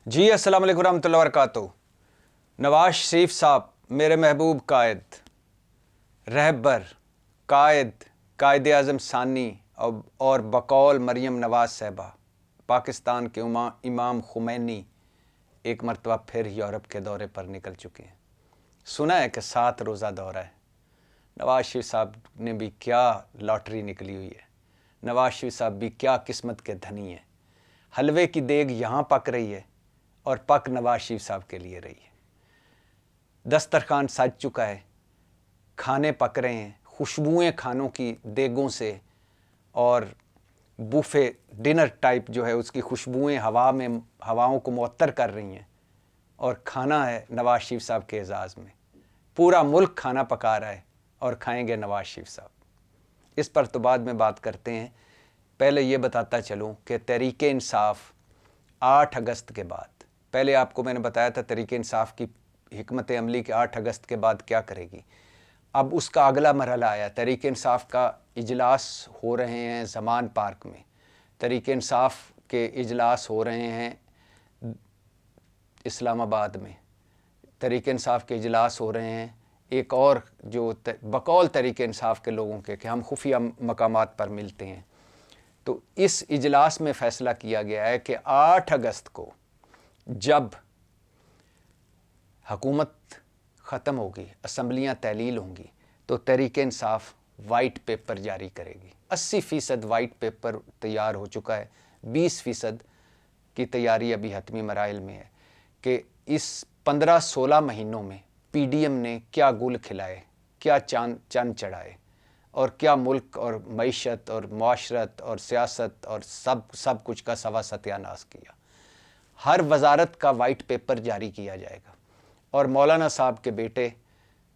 جی السلام علیکم ورحمۃ اللہ وبرکاتہ۔ نواز شریف صاحب میرے محبوب قائد، رہبر، قائد اعظم ثانی اور بقول مریم نواز صاحبہ پاکستان کے امام خمینی ایک مرتبہ پھر یورپ کے دورے پر نکل چکے ہیں۔ سنا ہے کہ 7 روزہ دورہ ہے۔ نواز شریف صاحب نے بھی کیا لاٹری نکلی ہوئی ہے، نواز شریف صاحب بھی کیا قسمت کے دھنی ہیں۔ حلوے کی دیگ یہاں پک رہی ہے اور پک نواز شریف صاحب کے لیے رہی ہے۔ دسترخوان سج چکا ہے، کھانے پک رہے ہیں، خوشبوئیں کھانوں کی دیگوں سے اور بوفے ڈنر ٹائپ جو ہے اس کی خوشبوئیں ہواؤں کو معطر کر رہی ہیں، اور کھانا ہے نواز شریف صاحب کے اعزاز میں۔ پورا ملک کھانا پکا رہا ہے اور کھائیں گے نواز شریف صاحب۔ اس پر تو بعد میں بات کرتے ہیں، پہلے یہ بتاتا چلوں کہ تحریک انصاف 8 اگست کے بعد، پہلے آپ کو میں نے بتایا تھا تحریک انصاف کی حکمت عملی کے 8 اگست کے بعد کیا کرے گی۔ اب اس کا اگلا مرحلہ آیا، تحریک انصاف کا اجلاس ہو رہے ہیں زمان پارک میں، تحریک انصاف کے اجلاس ہو رہے ہیں اسلام آباد میں، تحریک انصاف کے اجلاس ہو رہے ہیں ایک اور جو بقول تحریک انصاف کے لوگوں کے کہ ہم خفیہ مقامات پر ملتے ہیں۔ تو اس اجلاس میں فیصلہ کیا گیا ہے کہ 8 اگست کو جب حکومت ختم ہوگی، اسمبلیاں تحلیل ہوں گی، تو تحریک انصاف وائٹ پیپر جاری کرے گی۔ 80% وائٹ پیپر تیار ہو چکا ہے، 20% کی تیاری ابھی حتمی مراحل میں ہے کہ اس 15-16 مہینوں میں پی ڈی ایم نے کیا گل کھلائے، کیا چند چڑھائے، اور کیا ملک اور معیشت اور معاشرت اور سیاست اور سب کچھ کا سوا ستیہ ناش کیا۔ ہر وزارت کا وائٹ پیپر جاری کیا جائے گا، اور مولانا صاحب کے بیٹے،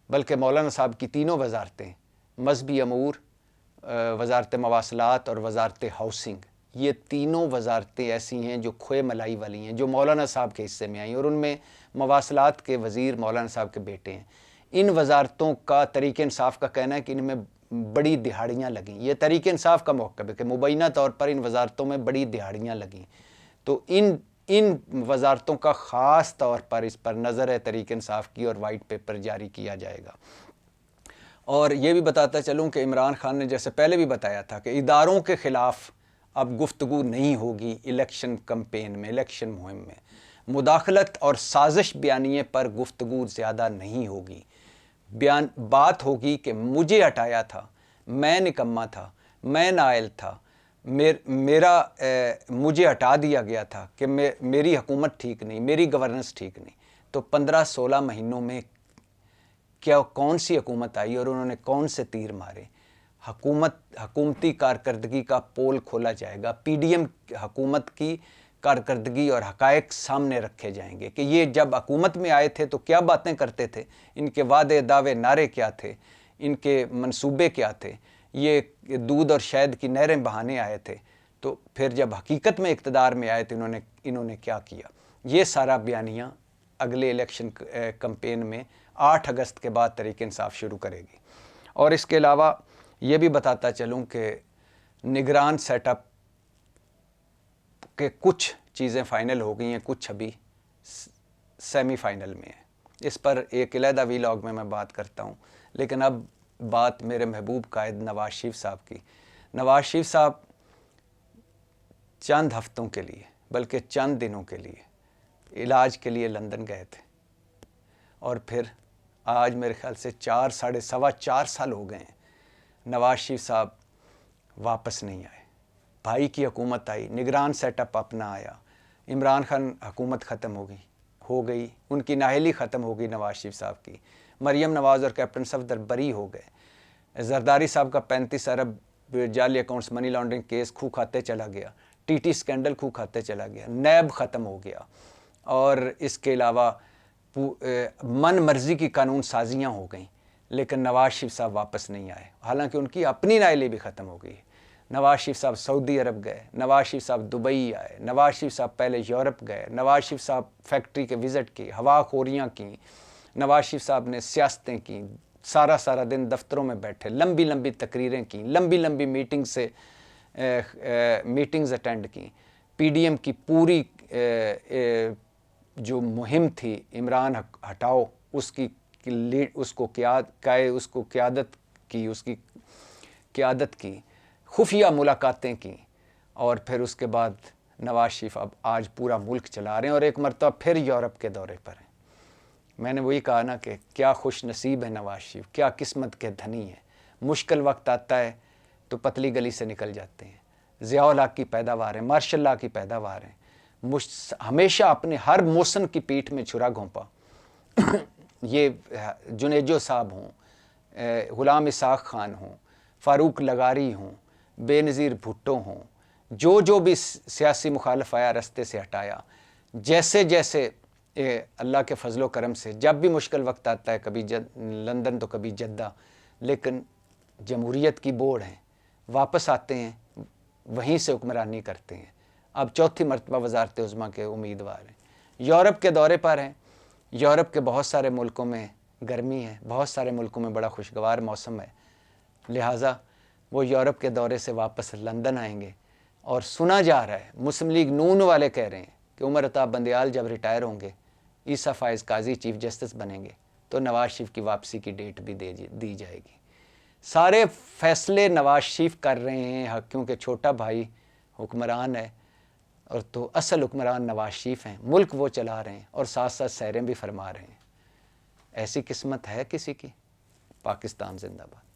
بلکہ مولانا صاحب کی تینوں وزارتیں، مذہبی امور، وزارت مواصلات اور وزارت ہاؤسنگ، یہ تینوں وزارتیں ایسی ہیں جو کھوئے ملائی والی ہیں، جو مولانا صاحب کے حصے میں آئیں، اور ان میں مواصلات کے وزیر مولانا صاحب کے بیٹے ہیں۔ ان وزارتوں کا تحریک انصاف کا کہنا ہے کہ ان میں بڑی دہاڑیاں لگیں۔ یہ تحریک انصاف کا موقف ہے کہ مبینہ طور پر ان وزارتوں میں بڑی دہاڑیاں لگیں۔ تو ان وزارتوں کا خاص طور پر اس پر نظر ہے تحریک انصاف کی، اور وائٹ پیپر جاری کیا جائے گا۔ اور یہ بھی بتاتا چلوں کہ عمران خان نے جیسے پہلے بھی بتایا تھا کہ اداروں کے خلاف اب گفتگو نہیں ہوگی الیکشن کمپین میں، الیکشن مہم میں، مداخلت اور سازش بیانیے پر گفتگو زیادہ نہیں ہوگی۔ بات ہوگی کہ مجھے ہٹایا تھا، میں نکما تھا، میں نائل تھا، مجھے ہٹا دیا گیا تھا کہ میری حکومت ٹھیک نہیں، میری گورننس ٹھیک نہیں۔ تو 15-16 مہینوں میں کون سی حکومت آئی اور انہوں نے کون سے تیر مارے؟ حکومتی کارکردگی کا پول کھولا جائے گا، پی ڈی ایم حکومت کی کارکردگی اور حقائق سامنے رکھے جائیں گے کہ یہ جب حکومت میں آئے تھے تو کیا باتیں کرتے تھے، ان کے وعدے دعوے نعرے کیا تھے، ان کے منصوبے کیا تھے، یہ دودھ اور شہد کی نہریں بہانے آئے تھے، تو پھر جب حقیقت میں اقتدار میں آئے تو انہوں نے کیا کیا۔ یہ سارا بیانیہ اگلے الیکشن کمپین میں 8 اگست کے بعد تحریک انصاف شروع کرے گی۔ اور اس کے علاوہ یہ بھی بتاتا چلوں کہ نگران سیٹ اپ کے کچھ چیزیں فائنل ہو گئی ہیں، کچھ ابھی سیمی فائنل میں ہیں۔ اس پر ایک علیحدہ ویلاگ میں بات کرتا ہوں، لیکن اب بات میرے محبوب قائد نواز شریف صاحب کی۔ نواز شریف صاحب چند ہفتوں کے لیے، بلکہ چند دنوں کے لیے علاج کے لیے لندن گئے تھے، اور پھر آج میرے خیال سے 4 سال ہو گئے ہیں نواز شریف صاحب واپس نہیں آئے۔ بھائی کی حکومت آئی، نگران سیٹ اپ اپنا آیا، عمران خان حکومت ختم ہو گئی، ان کی نااہلی ختم ہو گئی نواز شریف صاحب کی، مریم نواز اور کیپٹن صفدر بری ہو گئے، زرداری صاحب کا 35 ارب جعلی اکاؤنٹس منی لانڈرنگ کیس کھو کھاتے چلا گیا، ٹی ٹی سکینڈل کھو کھاتے چلا گیا، نیب ختم ہو گیا، اور اس کے علاوہ من مرضی کی قانون سازیاں ہو گئیں، لیکن نواز شریف صاحب واپس نہیں آئے، حالانکہ ان کی اپنی نااہلی بھی ختم ہو گئی۔ نواز شریف صاحب سعودی عرب گئے، نواز شریف صاحب دبئی آئے، نواز شریف صاحب پہلے یورپ گئے، نواز شریف صاحب فیکٹری کے وزٹ کی، ہوا خوریاں کیں، نواز شریف صاحب نے سیاستیں کیں، سارا دن دفتروں میں بیٹھے، لمبی تقریریں کیں، لمبی میٹنگز اٹینڈ کیں، پی ڈی ایم کی پوری جو مہم تھی عمران ہٹاؤ اس کی اس کو قیادت کی خفیہ ملاقاتیں کی، اور پھر اس کے بعد نواز شریف اب آج پورا ملک چلا رہے ہیں اور ایک مرتبہ پھر یورپ کے دورے پر ہیں۔ میں نے وہی کہا نا کہ کیا خوش نصیب ہے نواز شریف، کیا قسمت کے دھنی ہیں۔ مشکل وقت آتا ہے تو پتلی گلی سے نکل جاتے ہیں۔ ضیاء الحق کی پیداوار ہے، ماشاء اللہ کی پیداوار ہے، ہمیشہ اپنے ہر موسم کی پیٹھ میں چھرا گھونپا۔ یہ جنیجو صاحب ہوں، غلام اسحاق خان ہوں، فاروق لغاری ہوں، بے نظیر بھٹو ہوں، جو بھی سیاسی مخالف آیا رستے سے ہٹایا۔ جیسے جیسے اللہ کے فضل و کرم سے جب بھی مشکل وقت آتا ہے، کبھی لندن تو کبھی جدہ، لیکن جمہوریت کی بوڑھ ہیں، واپس آتے ہیں، وہیں سے حکمرانی کرتے ہیں۔ اب چوتھی مرتبہ وزارت عظمیٰ کے امیدوار ہیں۔ یورپ کے دورے پر ہیں۔ یورپ کے بہت سارے ملکوں میں گرمی ہے، بہت سارے ملکوں میں بڑا خوشگوار موسم ہے، لہٰذا وہ یورپ کے دورے سے واپس لندن آئیں گے۔ اور سنا جا رہا ہے مسلم لیگ نون والے کہہ رہے ہیں کہ عمر عطا بندیال جب ریٹائر ہوں گے، عیسیٰ فائز قاضی چیف جسٹس بنیں گے تو نواز شریف کی واپسی کی ڈیٹ بھی دی جائے گی۔ سارے فیصلے نواز شریف کر رہے ہیں کیونکہ چھوٹا بھائی حکمران ہے، اور تو اصل حکمران نواز شریف ہیں، ملک وہ چلا رہے ہیں اور ساتھ ساتھ سیریں بھی فرما رہے ہیں۔ ایسی قسمت ہے کسی کی؟ پاکستان زندہ باد۔